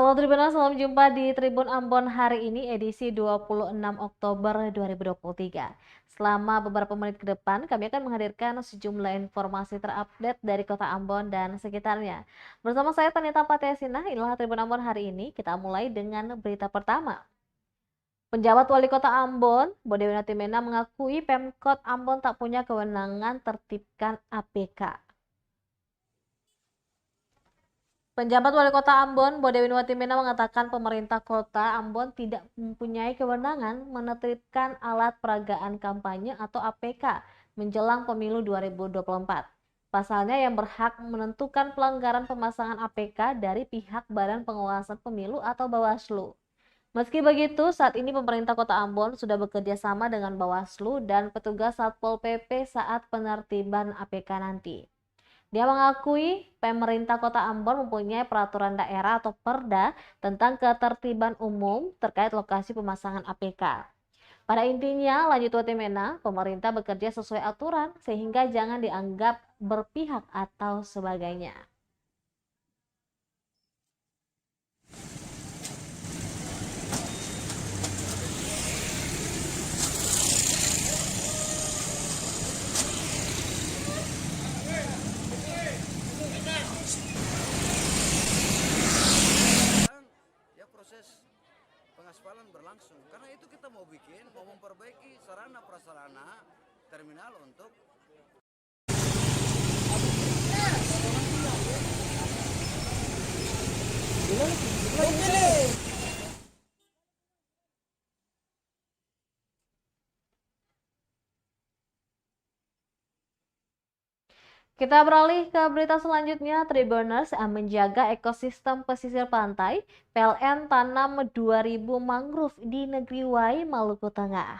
Halo Tribuners, salam jumpa di Tribun Ambon hari ini edisi 26 Oktober 2023. Selama beberapa menit ke depan, kami akan menghadirkan sejumlah informasi terupdate dari Kota Ambon dan sekitarnya. Bersama saya Tanita Patiasina, inilah Tribun Ambon hari ini. Kita mulai dengan berita pertama. Penjabat Wali Kota Ambon, Bodewi Natimena mengakui Pemkot Ambon tak punya kewenangan tertibkan APK. Penjabat Wali Kota Ambon, Bodewi Watimena mengatakan pemerintah Kota Ambon tidak mempunyai kewenangan menertibkan alat peragaan kampanye atau APK menjelang pemilu 2024. Pasalnya yang berhak menentukan pelanggaran pemasangan APK dari pihak Badan Pengawasan Pemilu atau Bawaslu. Meski begitu, saat ini pemerintah Kota Ambon sudah bekerja sama dengan Bawaslu dan petugas Satpol PP saat penertiban APK nanti. Dia mengakui pemerintah Kota Ambon mempunyai peraturan daerah atau Perda tentang ketertiban umum terkait lokasi pemasangan APK. Pada intinya, lanjut Watimena, pemerintah bekerja sesuai aturan sehingga jangan dianggap berpihak atau sebagainya. Proses pengaspalan berlangsung karena itu kita mau memperbaiki sarana prasarana terminal untuk Kita beralih ke berita selanjutnya. Tribuners menjaga ekosistem pesisir pantai. PLN tanam 2.000 mangrove di Negeri Wai, Maluku Tengah.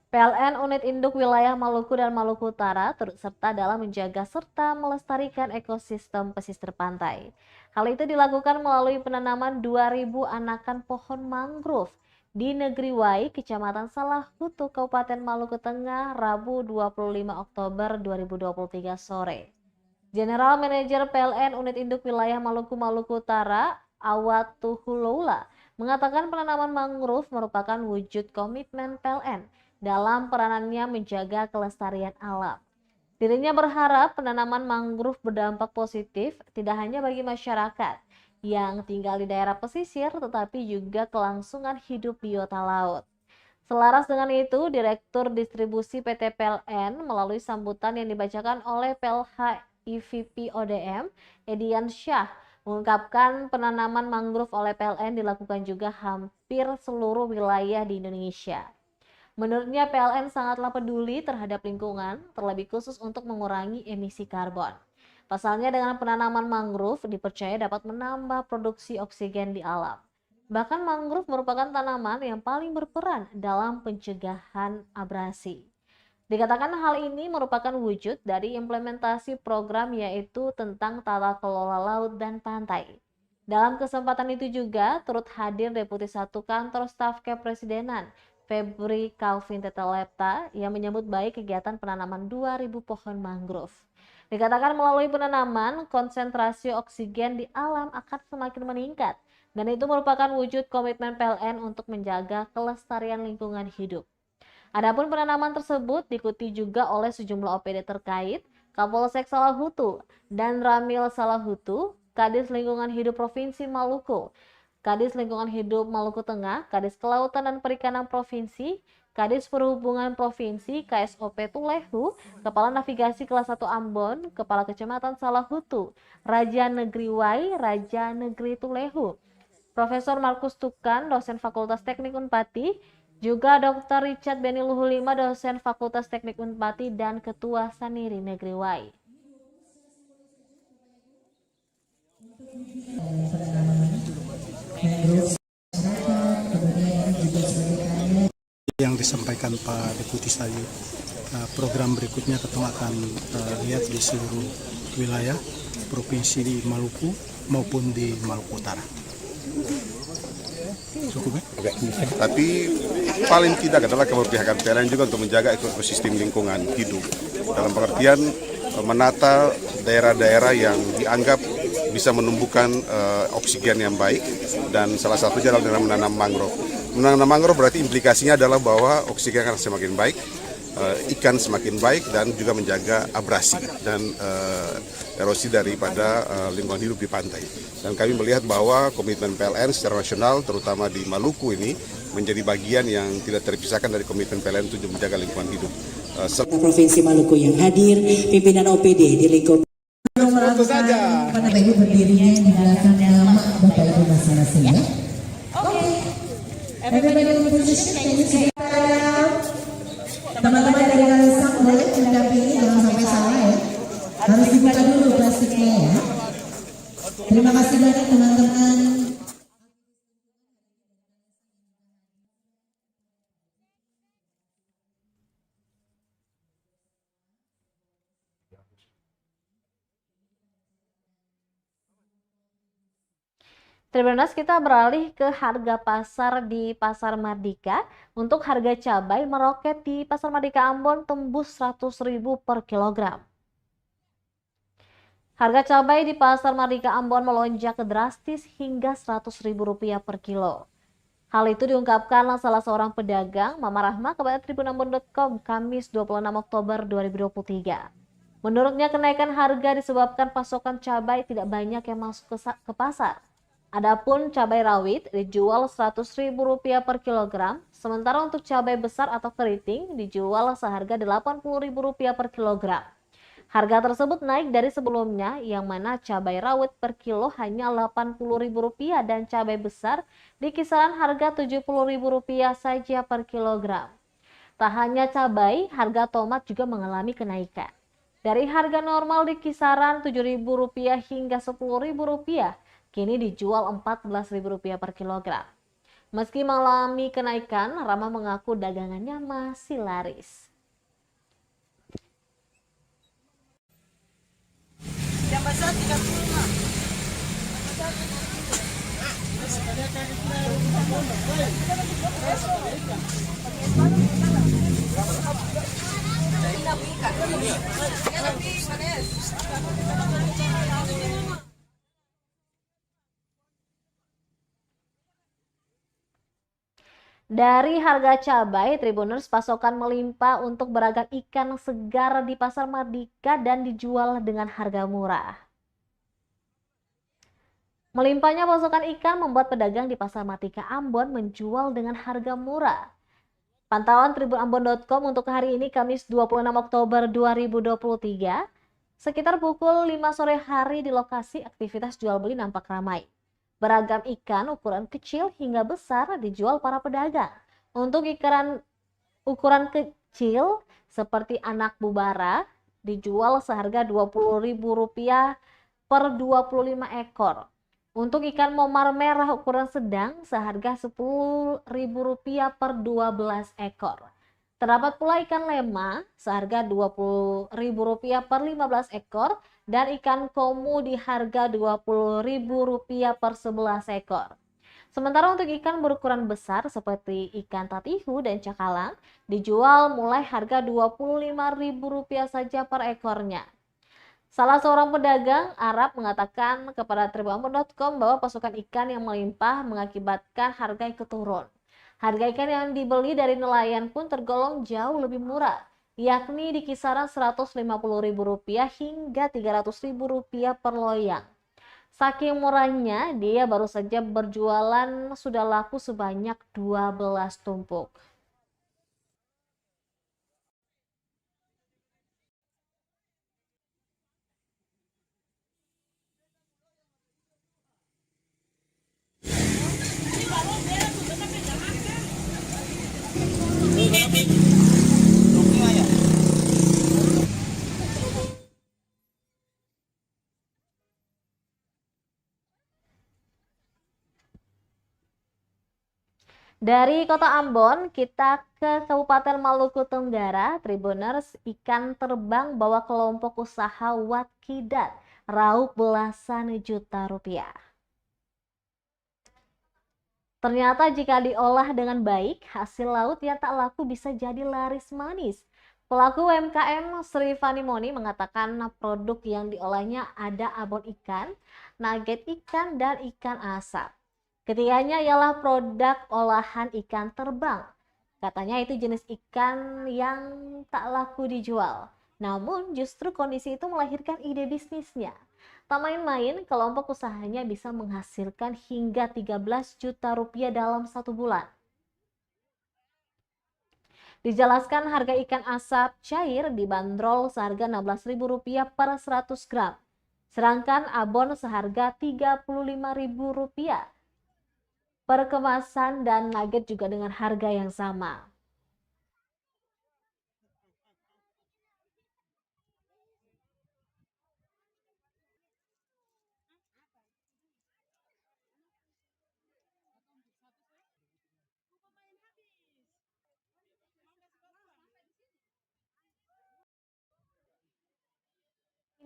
PLN Unit Induk Wilayah Maluku dan Maluku Utara turut serta dalam menjaga serta melestarikan ekosistem pesisir pantai. Hal itu dilakukan melalui penanaman 2.000 anakan pohon mangrove di Negeri Wai, Kecamatan Salahutu, Kabupaten Maluku Tengah, Rabu 25 Oktober 2023 sore. General Manager PLN Unit Induk Wilayah Maluku Utara, Awatuhuloula, mengatakan penanaman mangrove merupakan wujud komitmen PLN dalam peranannya menjaga kelestarian alam. Dirinya berharap penanaman mangrove berdampak positif tidak hanya bagi masyarakat yang tinggal di daerah pesisir, tetapi juga kelangsungan hidup biota laut. Selaras dengan itu, Direktur Distribusi PT PLN melalui sambutan yang dibacakan oleh PLH IVP ODM, Edian Syah, mengungkapkan penanaman mangrove oleh PLN dilakukan juga hampir seluruh wilayah di Indonesia. Menurutnya PLN sangatlah peduli terhadap lingkungan, terlebih khusus untuk mengurangi emisi karbon. Pasalnya dengan penanaman mangrove dipercaya dapat menambah produksi oksigen di alam. Bahkan mangrove merupakan tanaman yang paling berperan dalam pencegahan abrasi. Dikatakan hal ini merupakan wujud dari implementasi program yaitu tentang tata kelola laut dan pantai. Dalam kesempatan itu juga turut hadir Deputi 1 Kantor Staf Kepresidenan, Febri Calvin Tetelepta, yang menyambut baik kegiatan penanaman 2.000 pohon mangrove. Dikatakan melalui penanaman, konsentrasi oksigen di alam akan semakin meningkat, dan itu merupakan wujud komitmen PLN untuk menjaga kelestarian lingkungan hidup. Adapun penanaman tersebut diikuti juga oleh sejumlah OPD terkait, Kapolsek Salahutu dan Ramil Salahutu, Kadis Lingkungan Hidup Provinsi Maluku, Kadis Lingkungan Hidup Maluku Tengah, Kadis Kelautan dan Perikanan Provinsi, Kadis Perhubungan Provinsi, KSOP Tulehu, Kepala Navigasi Kelas 1 Ambon, Kepala Kecamatan Salahutu, Raja Negeri Wai, Raja Negeri Tulehu, Profesor Markus Tukan, dosen Fakultas Teknik Unpati, juga Dr. Richard Beni Luhulima, dosen Fakultas Teknik Unpati dan Ketua Saniri Negeri Wai. Yang disampaikan Pak Deputi tadi, program berikutnya kita akan lihat di seluruh wilayah provinsi di Maluku maupun di Maluku Utara. Cukup ya? Oke. Tapi paling tidak adalah keberpihakan PLN juga untuk menjaga ekosistem lingkungan hidup dalam pengertian menata daerah-daerah yang dianggap bisa menumbuhkan oksigen yang baik, dan salah satunya adalah dengan menanam mangrove. Menanam mangrove berarti implikasinya adalah bahwa oksigen akan semakin baik, ikan semakin baik, dan juga menjaga abrasi dan erosi daripada lingkungan hidup di pantai. Dan kami melihat bahwa komitmen PLN secara nasional, terutama di Maluku ini, menjadi bagian yang tidak terpisahkan dari komitmen PLN untuk menjaga lingkungan hidup. Provinsi Maluku yang hadir, pimpinan OPD di lingkup Bapak Ibu berdirinya di belakang nama Bapak Ibu masing-masing ya. Oke. Everybody in position, can you sit down? Teman-teman dari Kalisang boleh mendampingi, jangan sampai salah ya. Harus dibuka dulu plastiknya ya. Terima kasih banyak teman-teman. Tribuners, kita beralih ke harga pasar di Pasar Mardika. Untuk harga cabai meroket di Pasar Mardika Ambon tembus 100.000 per kilogram. Harga cabai di Pasar Mardika Ambon melonjak drastis hingga Rp100.000 per kilo. Hal itu diungkapkan salah seorang pedagang, Mama Rahma, kepada tribunambon.com Kamis 26 Oktober 2023. Menurutnya kenaikan harga disebabkan pasokan cabai tidak banyak yang masuk ke pasar. Adapun cabai rawit dijual Rp100.000 per kilogram, sementara untuk cabai besar atau keriting dijual seharga Rp80.000 per kilogram. Harga tersebut naik dari sebelumnya, yang mana cabai rawit per kilo hanya Rp80.000 dan cabai besar di kisaran harga Rp70.000 saja per kilogram. Tak hanya cabai, harga tomat juga mengalami kenaikan. Dari harga normal di kisaran Rp7.000 hingga Rp10.000, kini dijual Rp14.000 per kilogram. Meski mengalami kenaikan, Rama mengaku dagangannya masih laris. Dari harga cabai, Tribuners, pasokan melimpah untuk beragam ikan segar di Pasar Mardika dan dijual dengan harga murah. Melimpahnya pasokan ikan membuat pedagang di Pasar Mardika Ambon menjual dengan harga murah. Pantauan tribunambon.com untuk hari ini Kamis 26 Oktober 2023, sekitar pukul 5 sore hari di lokasi aktivitas jual beli nampak ramai. Beragam ikan ukuran kecil hingga besar dijual para pedagang. Untuk ikan ukuran kecil seperti anak bubara dijual seharga Rp20.000 per 25 ekor. Untuk ikan momar merah ukuran sedang seharga Rp10.000 per 12 ekor. Terdapat pula ikan lema seharga Rp20.000 per 15 ekor dan ikan komu di harga Rp20.000 per 11 ekor. Sementara untuk ikan berukuran besar seperti ikan tatihu dan cakalang dijual mulai harga Rp25.000 saja per ekornya. Salah seorang pedagang Arab mengatakan kepada tribunambon.com bahwa pasokan ikan yang melimpah mengakibatkan harga ikut turun. Harga ikan yang dibeli dari nelayan pun tergolong jauh lebih murah, yakni di kisaran Rp150.000 hingga Rp300.000 per loyang. Saking murahnya, dia baru saja berjualan sudah laku sebanyak 12 tumpuk. Dari Kota Ambon, kita ke Kabupaten Maluku Tenggara. Tribuners, ikan terbang bawa kelompok usaha Watkidat, raup belasan juta rupiah. Ternyata jika diolah dengan baik, hasil laut yang tak laku bisa jadi laris manis. Pelaku UMKM Sri Fanimoni mengatakan produk yang diolahnya ada abon ikan, nugget ikan, dan ikan asap. Ketiganya ialah produk olahan ikan terbang. Katanya itu jenis ikan yang tak laku dijual. Namun justru kondisi itu melahirkan ide bisnisnya. Tak main-main, kelompok usahanya bisa menghasilkan hingga 13 juta rupiah dalam 1 bulan. Dijelaskan harga ikan asap cair dibanderol seharga Rp16.000 per 100 gram. Sedangkan abon seharga Rp35.000 per kemasan dan nugget juga dengan harga yang sama.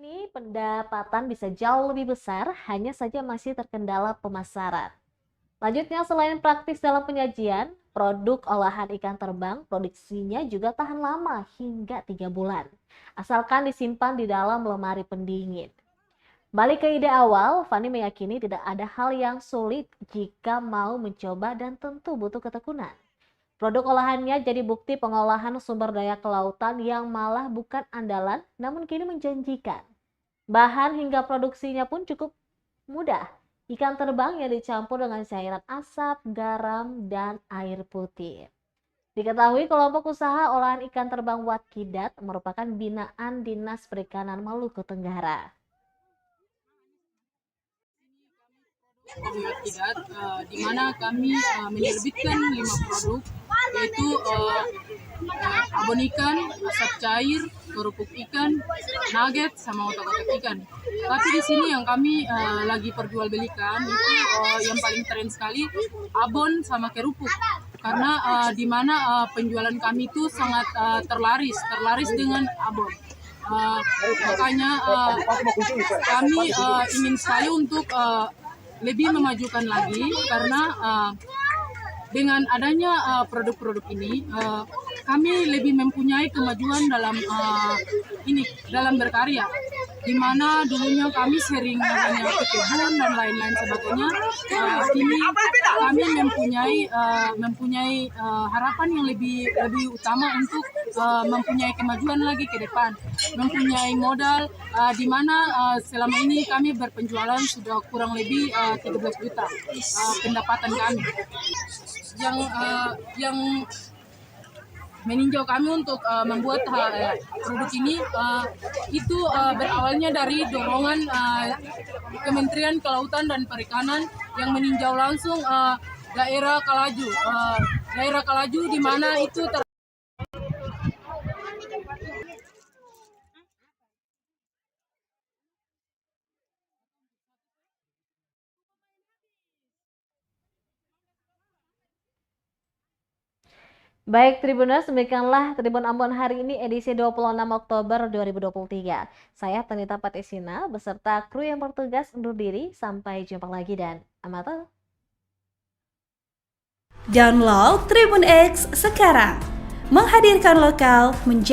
Ini pendapatan bisa jauh lebih besar, hanya saja masih terkendala pemasaran. Selanjutnya, selain praktis dalam penyajian, produk olahan ikan terbang produksinya juga tahan lama hingga 3 bulan, asalkan disimpan di dalam lemari pendingin. Balik ke ide awal, Fani meyakini tidak ada hal yang sulit jika mau mencoba dan tentu butuh ketekunan. Produk olahannya jadi bukti pengolahan sumber daya kelautan yang malah bukan andalan, namun kini menjanjikan. Bahan hingga produksinya pun cukup mudah. Ikan terbang yang dicampur dengan cairan asap, garam, dan air putih. Diketahui kelompok usaha olahan ikan terbang Watkidat merupakan binaan Dinas Perikanan Maluku Tenggara. Watkidat, di mana kami menerbitkan 5 produk, yaitu abon ikan, asap cair, kerupuk ikan, nugget, sama otak-otak ikan. Tapi di sini yang kami lagi perjualbelikan itu yang paling tren sekali abon sama kerupuk, karena di mana penjualan kami itu sangat terlaris dengan abon. Makanya kami ingin sekali untuk lebih memajukan lagi, karena dengan adanya produk-produk ini kami lebih mempunyai kemajuan dalam berkarya, di mana dulunya kami sering hanya ke kebun dan lain-lain sebagainya. Kini kami mempunyai harapan yang lebih utama untuk mempunyai kemajuan lagi ke depan, mempunyai modal, di mana selama ini kami berpenjualan sudah kurang lebih 13 juta pendapatan kami. Yang meninjau kami untuk membuat produk ini itu berawalnya dari dorongan Kementerian Kelautan dan Perikanan yang meninjau langsung daerah Kalaju, di mana itu Baik Tribuners, demikianlah Tribun Ambon hari ini edisi 26 Oktober 2023. Saya Tanita Patisina beserta kru yang bertugas undur diri. Sampai jumpa lagi dan amata. Download Tribun X sekarang, menghadirkan lokal menjadi